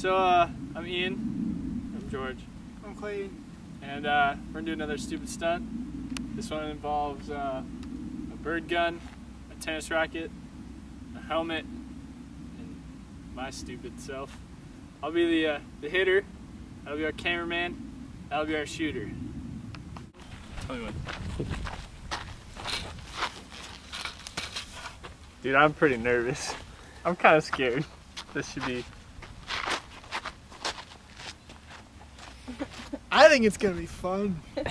So, I'm Ian. I'm George. I'm Clayton. And we're gonna do another stupid stunt. This one involves a bird gun, a tennis racket, a helmet, and my stupid self. I'll be the hitter, that'll be our cameraman, that'll be our shooter. Tell me when. Dude, I'm pretty nervous. I'm kind of scared. This should be... I think it's gonna be fun. You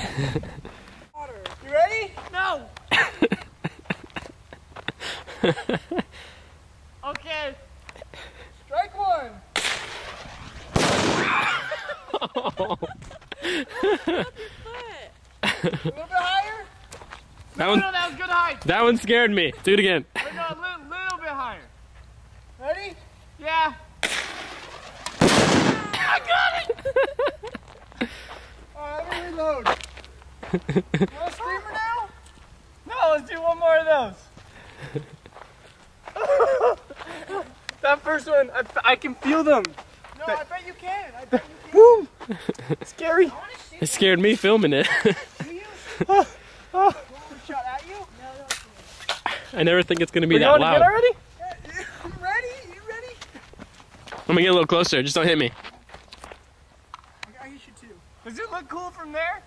ready? No! Okay. Strike one! Oh. A little bit higher? That one, no, that was good height. that one scared me. Do it again. Wait, no, a little bit higher. Ready? Yeah. I got it! Alright, let me reload. You want a screamer now? No, let's do one more of those. That first one, I can feel them. No, I bet you can. I bet you can. Woo! Scary. It scared me filming it. Do you? Oh. Want a shot at you? No. I never think it's gonna be We're that going loud. to get already? You ready? You ready? I'm gonna get a little closer. Just don't hit me. I should too. Does it look cool from there?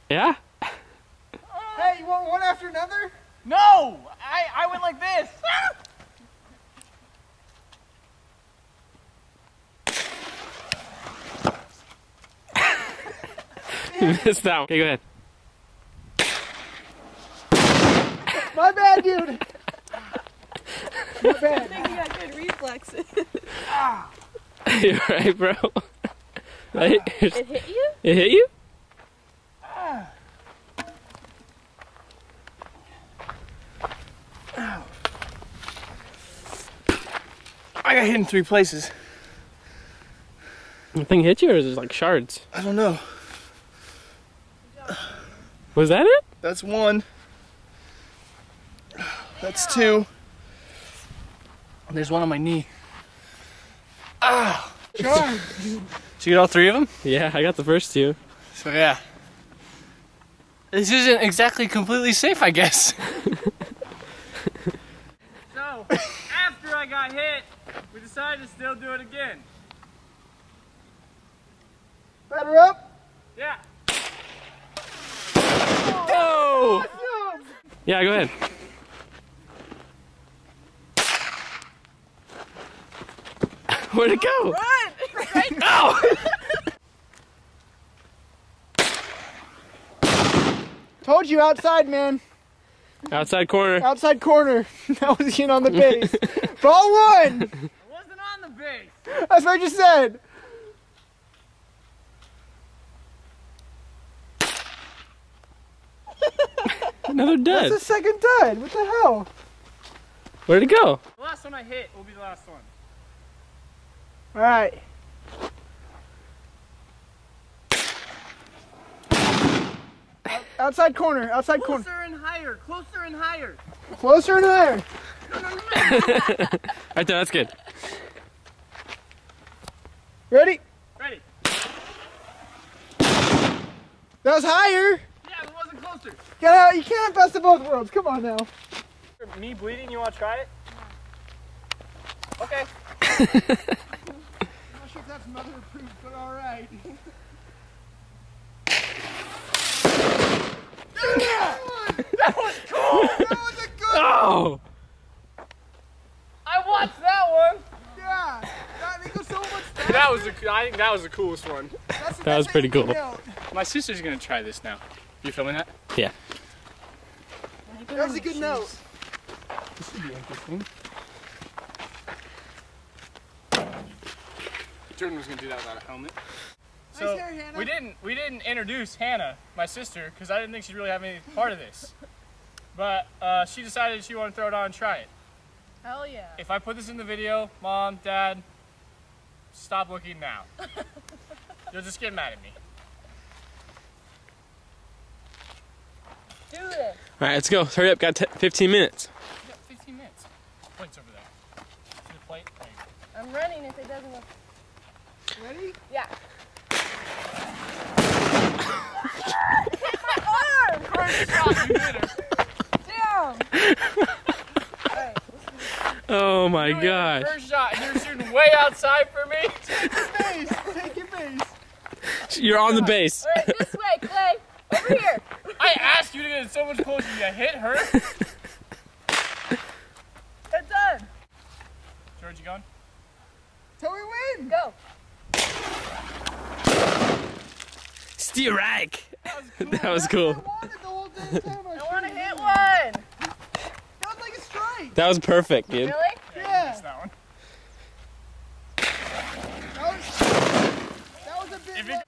Yeah? Hey, you want one after another? No! I went like this. You missed that one. Okay, go ahead. My bad, dude. My I bad. think you got good reflexes. You're right, bro. Right? It hit you? It hit you? I got hit in 3 places. The thing hit you, or is it like shards? I don't know. Was that it? That's 1. That's 2. And there's one on my knee. Ah! Charge. Did you get all 3 of them? Yeah, I got the first 2. So yeah. This isn't exactly completely safe, I guess. So, after I got hit, we decided to still do it again. Better up. Yeah. Oh! Yeah, go ahead. Where'd it go? Run! Right Ow! Told you, outside, man. Outside corner. Outside corner. That was in on the base. Ball 1. I wasn't on the base. That's what I just said. Another dud. That's the second dud. What the hell? Where'd it go? The last one I hit will be the last one. All right. Outside corner. Outside corner. Closer and higher. Closer and higher. Closer and higher. Right there, that's good. Ready? Ready. That was higher. Yeah, it wasn't closer. Get out. You can't have best of both worlds. Come on now. Me bleeding, you want to try it? Okay. I'm not sure if that's mother approved, but all right. That was cool. That was a good. Oh! I watched that one. Yeah. That goes so much faster. I think that was the coolest one. That was pretty cool. My sister's gonna try this now. You filming that? Yeah. That was a good note. This should be interesting. Jordan was gonna do that without a helmet. So Nice hair, Hannah. we didn't introduce Hannah, my sister, because I didn't think she'd really have any part of this. But she decided she wanted to throw it on and try it. Hell yeah. If I put this in the video, Mom, Dad, stop looking now. You'll just get mad at me. Do this. Alright, let's go. Hurry up, got 15 minutes. You got 15 minutes. Plate's over there. See the plate? There you go. I'm running if it doesn't look. Ready? Yeah. Hit my arm! First shot, you hit her. Damn! Alright, Oh my You hit her gosh. First shot, and you're shooting way outside for me. Base. Take your base. You're on the base. alright, this way, Clay. Over here. I asked you to get so much closer. You hit her. It's done. George, you going? Till we win. Go. Steer rack. That was I cool. wanted the whole damn time. I want to hit one. That was like a strike. That was perfect, dude. Really? Yeah. Missed that one. That was a big If one. it,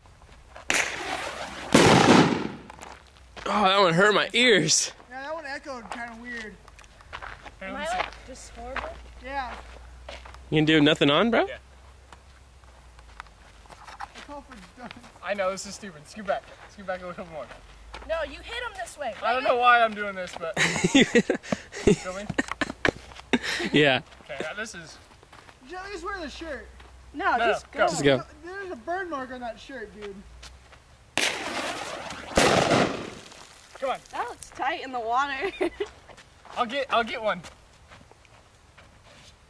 Oh, that one hurt my ears. Yeah, that one echoed kind of weird. here, Am let I me see. like just horrible? Yeah. You can do nothing on, bro? Yeah. I call for done. I know this is stupid. Scoot back. Scoot back a little more. No, you hit him this way. I don't know why I'm doing this, but filming. Yeah. Okay, now this is. You just wear the shirt. No, No, just go. go. Just go. There's a burn mark on that shirt, dude. Come on. That looks tight in the water. I'll get one.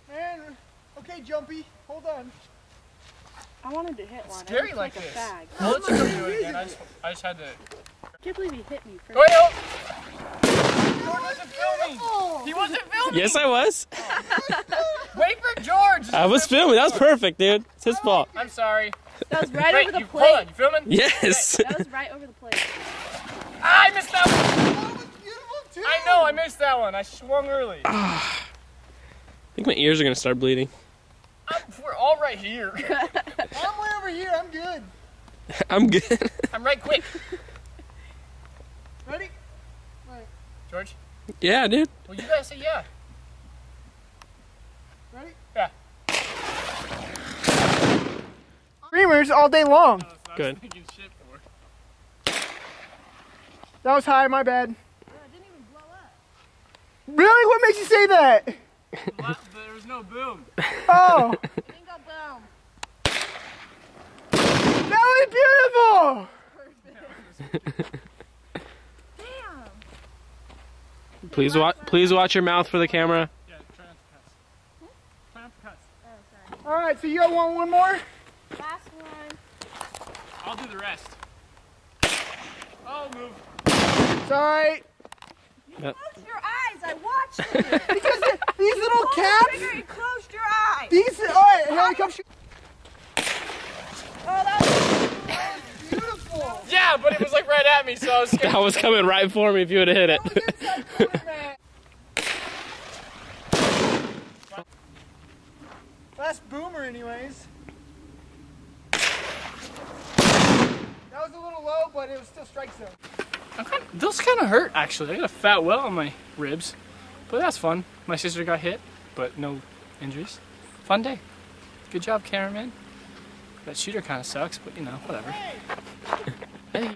Man, okay, Jumpy, hold on. I wanted to hit one. Scary It looks like a this. bag. I'll let you do it again. I just had to. I can't believe he hit me first. Go ahead. George wasn't filming. He wasn't filming. Yes, I was. Wait for George. I was filming. That was perfect, dude. It's his fault. I'm sorry. That was right Wait, over the hold on. plate. You filming? Yes. That was right over the plate. Ah, I missed that one. That was beautiful, too. I know. I missed that one. I swung early. I think my ears are gonna start bleeding. We're all right here. I'm way over here, I'm good. I'm good. I'm right quick. Ready? George. Yeah, dude. Well, you gotta say yeah. Ready? Yeah. Streamers all day long. Good. That was high, my bad. It didn't even blow up. Really? What makes you say that? There was no boom. Oh, It didn't go boom. that was beautiful. Damn. Please watch your mouth for the camera. Yeah, try not to cuss. Try not to cuss. Oh, sorry. All right, so you got one more? Last one. I'll do the rest. I'll move. It's all right. Yep. Close your eyes. I watched it. Because these little Pull the caps, trigger and closed your eyes. these, all right, here I come. Oh, that was Beautiful. Yeah, but it was like right at me, so I was scared. That was coming right for me if you would have hit it. Last boomer anyways. That was a little low, but it was still strike zone. Those kind of hurt, actually. I got a fat well on my ribs, but that's fun. My sister got hit, but no injuries. Fun day. Good job, cameraman. That shooter kind of sucks, but you know, whatever.